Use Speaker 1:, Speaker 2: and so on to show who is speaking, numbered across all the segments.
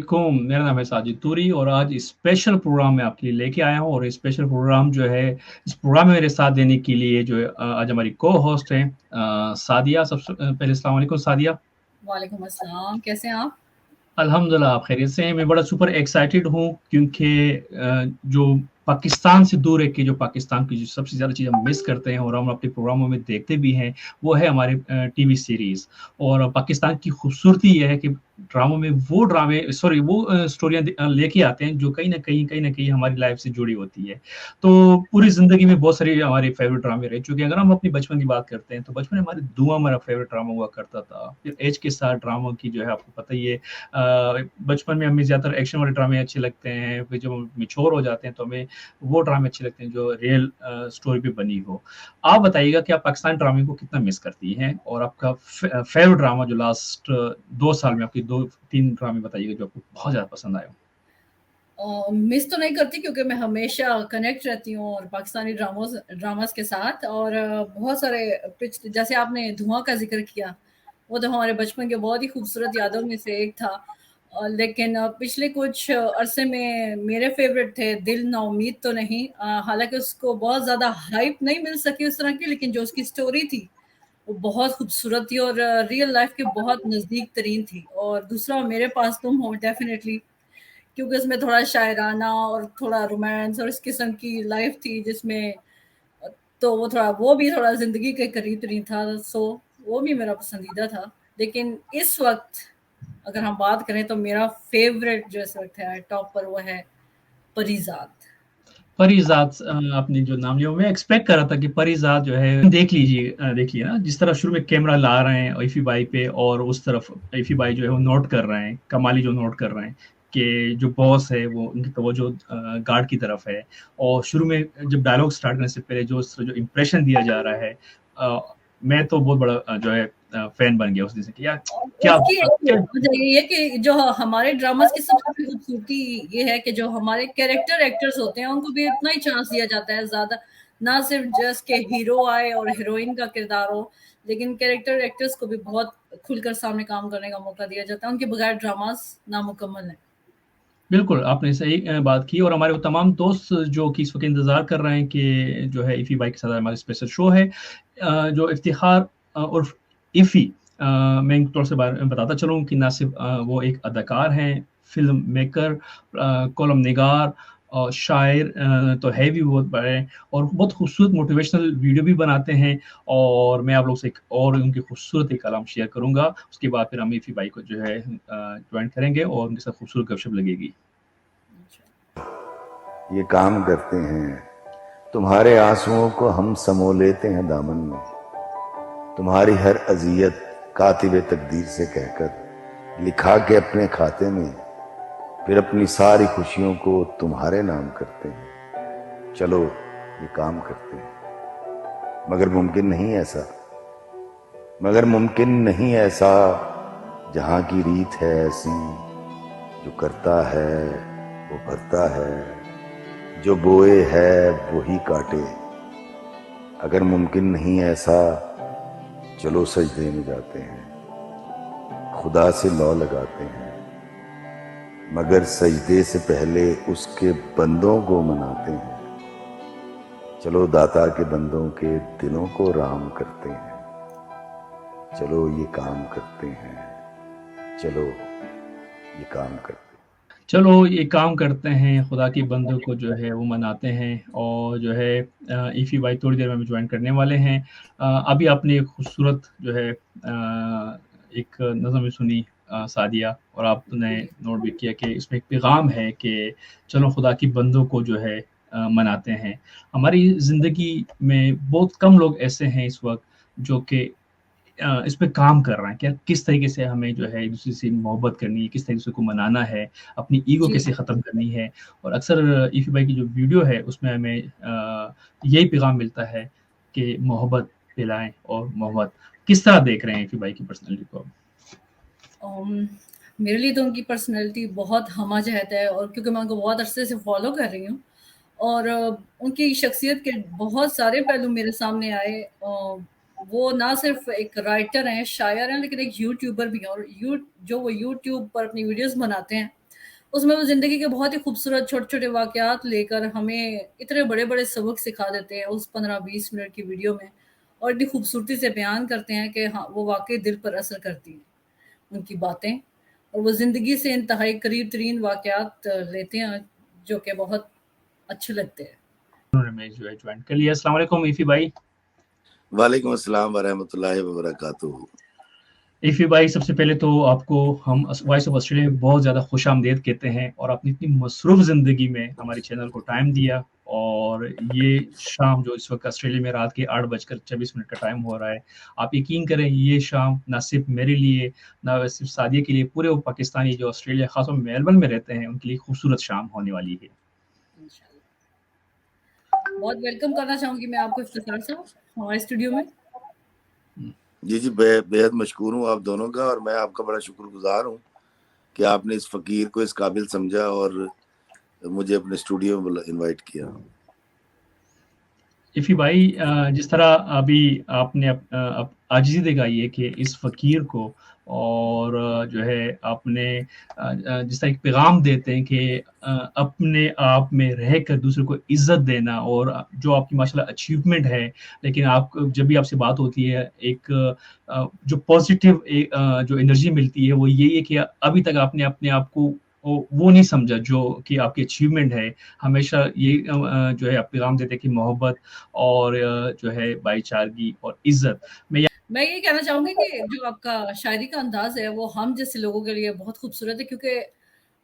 Speaker 1: मेरा नाम है साजिद तूरी और आज स्पेशल प्रोग्राम मैं आपके लिए लेके आया हूँ और स्पेशल प्रोग्राम जो है इस प्रोग्राम में मेरे साथ देने के लिए जो है आज हमारी को होस्ट है सादिया। सबसे पहले अस्सलाम वालेकुम सादिया।
Speaker 2: वालेकुम अस्सलाम, कैसे हैं आप?
Speaker 1: अल्हम्दुलिल्लाह आप खैरियत से हैं। मैं बड़ा सुपर एक्साइटेड हूँ क्योंकि जो पाकिस्तान से दूर है कि जो पाकिस्तान की जो सबसे ज़्यादा चीज़ हम मिस करते हैं और हम अपने प्रोग्रामों में देखते भी हैं, वो है हमारे टीवी सीरीज़। और पाकिस्तान की खूबसूरती ये है कि ड्रामों में वो ड्रामे सॉरी वो स्टोरियाँ लेके आते हैं जो कहीं न कहीं हमारी लाइफ़ से जुड़ी होती है। तो पूरी ज़िंदगी में बहुत सारे हमारे फ़ेवरेट ड्रामे रह चुके हैं। अगर हम अपने बचपन की बात करते हैं, तो बचपन में हमारे धुआँ मेरा फ़ेवरेट ड्रामा हुआ करता था। फिर ऐज के साथ ड्रामों की जो है आपको पता ही है बचपन में हमें ज़्यादातर एक्शन वाले ड्रामे अच्छे लगते हैं, फिर जब हम मैच्योर हो जाते हैं तो हमें वो ड्रामे अच्छे लगते हैं जो रियल स्टोरी पे बनी हो। आप बताइएगा कि आप पाकिस्तानी ड्रामे को कितना मिस करती हैं? और आपका फेवरेट ड्रामा जो लास्ट 2 साल में आपके 2-3 ड्रामे बताइएगा जो आपको बहुत ज़्यादा पसंद आए हों?
Speaker 2: मिस तो नहीं करती क्योंकि मैं हमेशा कनेक्ट रहती हूँ और पाकिस्तानी ड्रामास के साथ और बहुत सारे पिच जैसे आपने धुआं का ज़िक्र किया, वो तो हमारे बचपन के बहुत ही खूबसूरत यादों में से एक था। लेकिन पिछले कुछ अरसे में मेरे फेवरेट थे दिल नाउमीद तो नहीं, हालाँकि उसको बहुत ज़्यादा हाइप नहीं मिल सकी उस तरह की, लेकिन जो उसकी स्टोरी थी, वो बहुत खूबसूरत थी और रियल लाइफ़ के बहुत नज़दीक तरीन थी। और दूसरा मेरे पास तुम हो डेफ़िनेटली, क्योंकि उसमें थोड़ा शायराना और थोड़ा रोमांस और इस किस्म की लाइफ थी जिसमें तो वो थोड़ा वो भी थोड़ा ज़िंदगी के करीब-तरीन था, सो वो भी मेरा पसंदीदा था। लेकिन इस वक़्त अगर हम बात करें तो मेरा फ़ेवरेट जो इस वक़्त है टॉप पर वो है परीज़ाद।
Speaker 1: परीज़ाद आपने जो नाम लिया मैं एक्सपेक्ट कर रहा था कि परीज़ाद जो है देखिए ना जिस तरह शुरू में कैमरा ला रहे हैं इफ़ी भाई पे और उस तरफ इफ़ी भाई जो है वो नोट कर रहे हैं, कमाली जो नोट कर रहे हैं कि जो बॉस है वो उनकी तवज्जो गार्ड की तरफ है और शुरू में जब डायलॉग स्टार्ट करने से पहले जो इम्प्रेशन दिया जा रहा है अ, मैं तो बहुत बड़ा जो है फैन बन गया उस दिन से कि यार
Speaker 2: और
Speaker 1: क्या
Speaker 2: उसकी एक
Speaker 1: क्या
Speaker 2: वजह ये है कि जो हमारे ड्रामास की सबसे बड़ी खूबसूरती ये है कि जो हमारे कैरेक्टर एक्टर्स होते हैं उनको भी उतना ही चांस दिया जाता है ज्यादा, ना सिर्फ जस्ट के हीरो आए और हीरोइन का किरदार हो, लेकिन कैरेक्टर एक्टर्स को भी बहुत खुलकर सामने काम करने का मौका दिया जाता है। उनके बगैर ड्रामास नामुकम्मल है।
Speaker 1: बिल्कुल, आपने सही बात की और हमारे वो तमाम दोस्त जो कि इस वक़्त इंतज़ार कर रहे हैं कि जो है इफ़ी भाई के साथ हमारा स्पेशल शो है। जो इफ्तिख़ार उर्फ़ इफ़ी मैं थोड़ा-सा बारे में बताता चलूँ कि ना सिर्फ़ वो एक अदाकार हैं, फ़िल्म मेकर कॉलम निगार और शायर तो है भी बहुत बड़े और बहुत खूबसूरत मोटिवेशनल वीडियो भी बनाते हैं और मैं आप लोग से एक और उनकी खूबसूरत एक कलाम शेयर करूँगा। उसके बाद फिर हम इफ़ी भाई को जो है जॉइन करेंगे और उनके साथ खूबसूरत गपशप लगेगी।
Speaker 3: ये काम करते हैं, तुम्हारे आंसुओं को हम समो लेते हैं दामन में, तुम्हारी हर अजियत कातिबे तकदीर से कहकर लिखा के अपने खाते में, फिर अपनी सारी खुशियों को तुम्हारे नाम करते हैं। चलो ये काम करते हैं, मगर मुमकिन नहीं ऐसा, मगर मुमकिन नहीं ऐसा, जहां की रीत है ऐसी, जो करता है वो भरता है, जो बोए है वही काटे। अगर मुमकिन नहीं ऐसा, चलो सजदे में जाते हैं, खुदा से लौ लगाते हैं, मगर सजदे से पहले उसके बंदों को मनाते हैं। चलो दाता के बंदों के दिलों को राम करते हैं, चलो ये काम करते हैं, चलो ये काम करते हैं।
Speaker 1: चलो ये काम करते हैं, खुदा के बंदों को जो है वो मनाते हैं और जो है इफ़ी भाई थोड़ी देर में हमें जॉइन करने वाले हैं। अभी आपने एक खूबसूरत जो है एक नज़म भी सुनी सादिया और आपने नोट भी किया कि इसमें एक पैगाम है कि चलो खुदा के बंदों को जो है मनाते हैं। हमारी ज़िंदगी में बहुत कम लोग ऐसे हैं इस वक़्त जो कि इस पे काम कर रहे हैं कि किस तरीके से हमें जो है एक-दूसरे से मोहब्बत करनी है, किस तरीके को मनाना है, अपनी ईगो
Speaker 2: जी,
Speaker 1: कैसे ख़त्म करनी है और अक्सर ईफ़ी भाई की जो वीडियो है उसमें हमें यही पैगाम मिलता है कि मोहब्बत फैलाएँ और मोहब्बत किस तरह देख रहे हैं ईफ़ी भाई की पर्सनैलिटी को?
Speaker 2: अम, मेरे लिए तो उनकी पर्सनैलिटी बहुत हमजहत है और क्योंकि मैं उनको बहुत अरसे से फॉलो कर रही हूँ और उनकी शख्सियत के बहुत सारे पहलू मेरे सामने आए। वो ना सिर्फ एक राइटर हैं, शायर हैं, लेकिन एक यूट्यूबर भी हैं और यू जो वो यूट्यूब पर अपनी वीडियोस बनाते हैं, उसमें वो ज़िंदगी के बहुत ही खूबसूरत छोटे-छोटे वाक़यात लेकर हमें इतने बड़े-बड़े सबक सिखा देते हैं उस 15-20 मिनट की वीडियो में, और इतनी खूबसूरती से बयान करते हैं कि हाँ, वो वाक़ई दिल पर असर करती हैं, उनकी बातें। और वो ज़िंदगी से इंतहाई करीब-तरीन वाक़यात लेते हैं, जो कि बहुत अच्छे लगते हैं।
Speaker 1: उन्होंने जो है ज्वाइन कर लिया। अस्सलाम वालेकुम इफ़ी भाई।
Speaker 3: वालेकुम अस्सलाम वरहमतुल्लाहि वबरकातुहू।
Speaker 1: इफ़ी भाई, सबसे पहले तो आपको हम वॉइस ऑफ ऑस्ट्रेलिया में बहुत ज़्यादा खुशामदीद कहते हैं, और आपने इतनी मसरूफ़ ज़िंदगी में हमारे चैनल को टाइम दिया, और ये शाम जो इस वक़्त ऑस्ट्रेलिया में रात के 8:24 का टाइम हो रहा है, आप यकीन करें ये शाम ना सिर्फ़ मेरे लिए, ना सिर्फ़ सादिया के लिए, पूरे वो पाकिस्तानी जो ऑस्ट्रेलिया ख़ासतौर में मेलबर्न में रहते हैं, उनके लिए खूबसूरत शाम होने वाली है।
Speaker 2: इंशाल्लाह। बहुत वेलकम करना चाहूँगी मैं आपको इफ्तिखार साहब हमारे स्टूडियो में।
Speaker 3: जी जी, बेहद मशकूर हूँ आप दोनों का, और मैं आपका बड़ा शुक्रगुजार हूँ कि आपने इस फ़कीर को इस काबिल समझा और मुझे अपने स्टूडियो में इनवाइट किया।
Speaker 1: इफ़ी भाई, जिस तरह अभी आपने आजिज़ी दिखाई है कि इस फ़कीर को, और जो है आपने जिस तरह एक पैगाम देते हैं कि अपने आप में रहकर दूसरे को इज़्ज़त देना, और जो आपकी माशाल्लाह अचीवमेंट है, लेकिन आप जब भी आपसे बात होती है, एक जो पॉज़िटिव जो एनर्जी मिलती है, वो यही है कि अभी तक आपने अपने आप को वो नहीं समझा जो कि आपकी अचीवमेंट है। हमेशा ये जो है आप पैगाम देते हैं कि मोहब्बत और जो है भाईचारगी और इज़्ज़त।
Speaker 2: मैं ये कहना चाहूँगी कि जो आपका शायरी का अंदाज़ है, वो हम जैसे लोगों के लिए बहुत खूबसूरत है, क्योंकि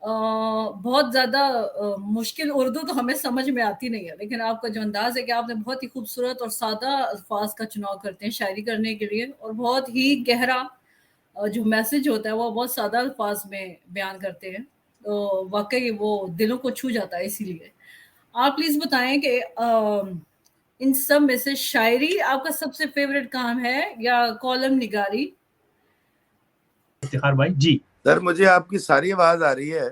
Speaker 2: बहुत ज़्यादा मुश्किल उर्दू तो हमें समझ में आती नहीं है, लेकिन आपका जो अंदाज़ है कि आपने बहुत ही खूबसूरत और सादा अल्फ़ाज़ का चुनाव करते हैं शायरी करने के लिए, और बहुत ही गहरा जो मैसेज होता है, वो बहुत सादा अल्फ़ाज़ में बयान करते हैं। तो वाक़ई वो दिलों को छू जाता है इसीलिए। आप प्लीज़ बताएँ कि इन सब में से शायरी आपका सबसे फ़ेवरेट काम है या कॉलम निगारी?
Speaker 1: इफ्तिखार भाई जी।
Speaker 3: सर, मुझे आपकी सारी आवाज़ आ रही है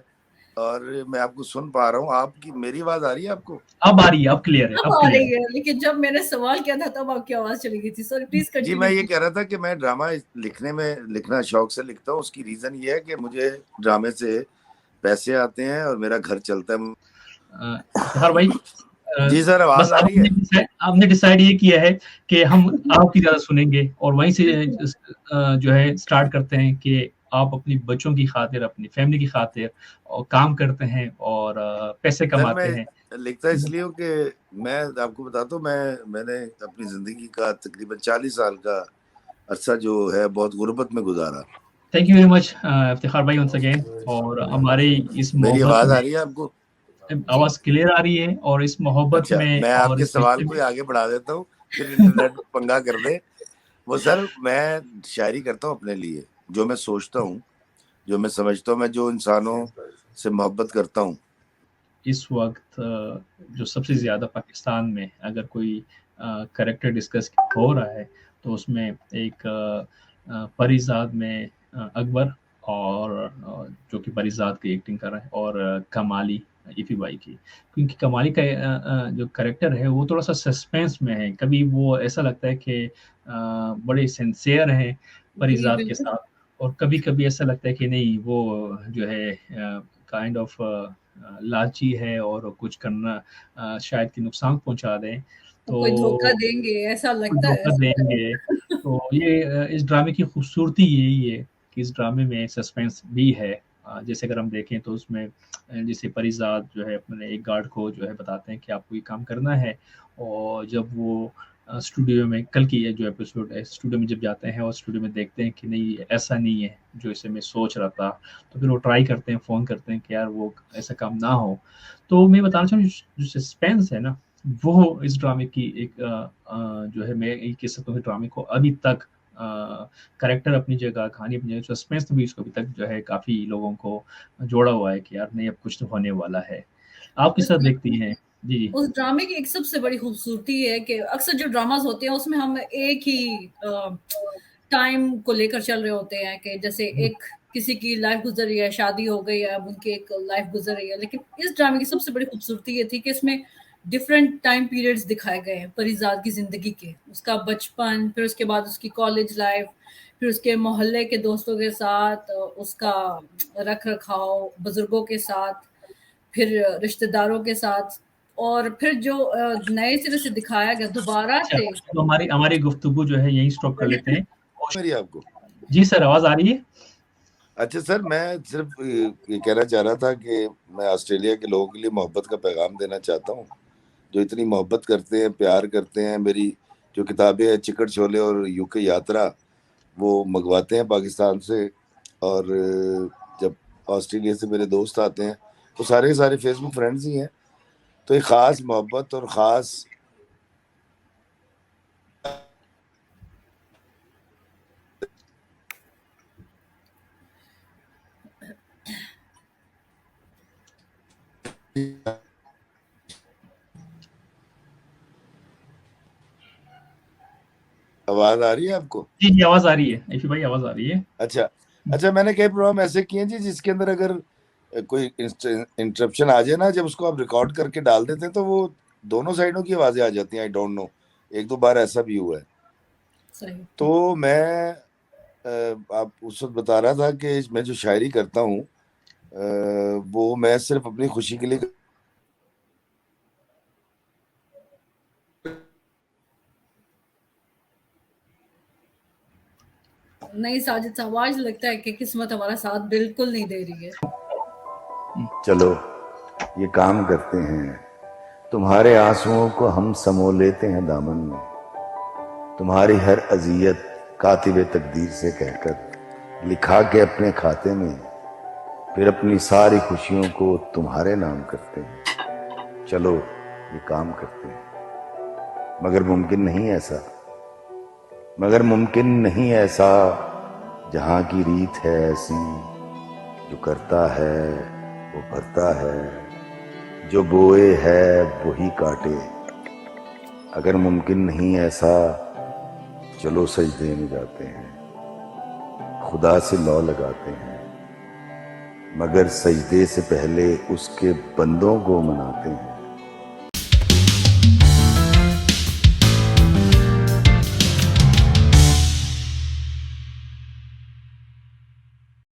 Speaker 3: और मैं आपको सुन पा रहा हूँ। आपकी मेरी आवाज़ आ रही है आपको?
Speaker 1: अब आ रही है, अब क्लियर है,
Speaker 2: अब
Speaker 1: अब
Speaker 2: आ
Speaker 1: क्लियर
Speaker 2: रही है, लेकिन जब मैंने सवाल किया था तब आपकी आवाज़ चली गई थी। सॉरी, प्लीज़
Speaker 3: जी,
Speaker 2: कंटिन्यू
Speaker 3: मैं ये
Speaker 2: कीजिए।
Speaker 3: कह रहा था कि मैं ड्रामा लिखना शौक से लिखता हूँ। उसकी रीज़न ये है कि मुझे ड्रामे से पैसे आते हैं और मेरा घर चलता है।
Speaker 1: इफ्तिखार भाई,
Speaker 3: जी सर,
Speaker 1: बस
Speaker 3: आवाज़ आ रही है?
Speaker 1: आपने डिसाइड ये किया है कि हम आपकी ज़्यादा सुनेंगे, और वहीं से जो है स्टार्ट करते हैं कि आप अपनी बच्चों की खातिर, अपनी फैमिली की खातिर और काम करते हैं, और पैसे
Speaker 3: सर,
Speaker 1: कमाते हैं।
Speaker 3: मैं लिखता इसलिए हूँ कि मैं आपको बताता हूँ, मैंने अपनी ज़िंदगी का तकरीबन 40 साल का अरसा जो है बहुत गुर्बत में गुजारा।
Speaker 1: Thank you very much Iftikhar भाई वंस अगेन, और हमारे इस
Speaker 3: मेरी
Speaker 1: मोहब्बत
Speaker 3: आवाज़ आ
Speaker 1: में
Speaker 3: रही है आपको?
Speaker 2: जी।
Speaker 1: आवाज़ क्लियर आ रही है, और इस मोहब्बत
Speaker 3: अच्छा,
Speaker 1: में
Speaker 3: मैं
Speaker 1: और
Speaker 3: आपके
Speaker 1: इस
Speaker 3: सवाल
Speaker 1: रिश्ते
Speaker 3: को
Speaker 1: में
Speaker 3: ही आगे बढ़ा देता हूँ, फिर इंटरनेट पंगा कर दे। वो सर, मैं शायरी करता हूँ अपने लिए, जो मैं सोचता हूँ, जो मैं समझता हूँ, मैं जो इंसानों से मोहब्बत करता हूँ।
Speaker 1: इस वक़्त जो सबसे ज़्यादा पाकिस्तान में अगर कोई कैरेक्टर डिस्कस हो रहा है, तो उसमें एक परीज़ाद में अकबर, और जो कि परीज़ाद की एक्टिंग कर रहा है, और कमाली इफ़ी भाई की। क्योंकि कमाली का जो कैरेक्टर है वो थोड़ा-सा सस्पेंस में है। कभी वो ऐसा लगता है कि बड़े सिंसियर हैं
Speaker 2: जी,
Speaker 1: परीज़ाद के
Speaker 2: बिल्कुल।
Speaker 1: साथ, और कभी-कभी ऐसा लगता है कि नहीं, वो जो है काइंड ऑफ लालची है, और कुछ करना शायद कि नुकसान पहुँचा दें,
Speaker 2: कोई धोखा
Speaker 1: तो
Speaker 2: देंगे, ऐसा
Speaker 1: कोई
Speaker 2: लगता है
Speaker 1: धोखा
Speaker 2: ऐसा।
Speaker 1: देंगे। तो ये इस ड्रामे की खूबसूरती यही है कि इस ड्रामे में सस्पेंस भी है। जैसे अगर हम देखें तो उसमें जैसे परीज़ाद जो है अपने एक गार्ड को जो है बताते हैं कि आपको ये काम करना है, और जब वो स्टूडियो में कल की ये जो एपिसोड है, स्टूडियो में जब जाते हैं और स्टूडियो में देखते हैं कि नहीं, ऐसा नहीं है जो इसे मैं सोच रहा था, तो फिर वो ट्राई करते हैं, फ़ोन करते हैं कि यार वो ऐसा काम ना हो। तो मैं बताना चाहूँ जो सस्पेंस है ना, वो इस ड्रामे की एक जो है, मैं ये कह सकता हूँ कि ड्रामे को अभी तक कैरेक्टर अपनी जगह, कहानी अपनी जगह, सस्पेंस भी इसको अभी तक जो है काफ़ी लोगों को जोड़ा हुआ है कि यार नहीं, अब कुछ तो होने वाला है। आप किस तरह देखती हैं? जी, जी।
Speaker 2: उस ड्रामे की एक सबसे बड़ी खूबसूरती है कि अक्सर जो ड्रामास होते हैं उसमें हम एक ही टाइम को लेकर चल रहे होते हैं, कि जैसे
Speaker 1: हुँ,
Speaker 2: एक किसी की लाइफ गुजर रही है, शादी हो गई है, अब उनकी एक लाइफ गुजर रही है, लेकिन इस ड्रामे की सबसे बड़ी खूबसूरती ये थी कि इसमें डिफरेंट टाइम पीरियड्स दिखाए गए हैं परिजाद की जिंदगी के, उसका बचपन, फिर उसके बाद उसकी कॉलेज लाइफ, फिर उसके मोहल्ले के दोस्तों के साथ उसका रख रखाव, बुजुर्गों के साथ, फिर रिश्तेदारों के साथ, और फिर जो नए सिरे से दिखाया गया दोबारा
Speaker 1: अच्छा,
Speaker 2: से।
Speaker 1: तो हमारी हमारी गुफ्तगू जो है यहीं स्टॉप कर लेते हैं।
Speaker 3: मेरी आपको
Speaker 1: जी सर, आवाज आ रही है?
Speaker 3: अच्छा सर, मैं सिर्फ ये कहना चाह रहा था कि मैं ऑस्ट्रेलिया के लोगों के लिए मोहब्बत का पैगाम देना चाहता हूँ, जो इतनी मोहब्बत करते हैं, प्यार करते हैं। मेरी जो किताबें हैं चिकन शोले और यूके यात्रा, वो मंगवाते हैं पाकिस्तान से, और जब ऑस्ट्रेलिया से मेरे दोस्त आते हैं तो सारे के सारे फेसबुक फ्रेंड्स ही हैं। तो एक ख़ास मोहब्बत और ख़ास आवाज आ रही है आपको?
Speaker 1: जी जी, आवाज आ रही है ऐफी भाई, आवाज आ रही है।
Speaker 3: अच्छा अच्छा, मैंने कई प्रोग्राम ऐसे किए हैं जी जिसके अंदर अगर कोई इंटरप्शन आ जाए ना, जब उसको आप रिकॉर्ड करके डाल देते हैं तो वो दोनों साइडों की आवाजें आ जाती हैं। आई डोंट नो, एक दो बार ऐसा भी हुआ है।
Speaker 2: सही।
Speaker 3: तो मैं आप उस वक्त बता रहा था कि मैं जो शायरी करता हूँ वो मैं सिर्फ अपनी खुशी के लिए
Speaker 2: नहीं साजिद साहब, आज लगता है कि किस्मत हमारा साथ बिल्कुल नहीं दे रही है।
Speaker 3: चलो ये काम करते हैं, तुम्हारे आंसुओं को हम समो लेते हैं दामन में, तुम्हारी हर अजियत कातिबे तकदीर से कहकर लिखा के अपने खाते में, फिर अपनी सारी खुशियों को तुम्हारे नाम करते हैं। चलो ये काम करते हैं, मगर मुमकिन नहीं ऐसा, मगर मुमकिन नहीं ऐसा, जहां की रीत है ऐसी, जो करता है वो भरता है, जो बोए है वही काटे। अगर मुमकिन नहीं ऐसा, चलो सजदे में जाते हैं, खुदा से लौ लगाते हैं, मगर सजदे से पहले उसके बंदों को मनाते हैं।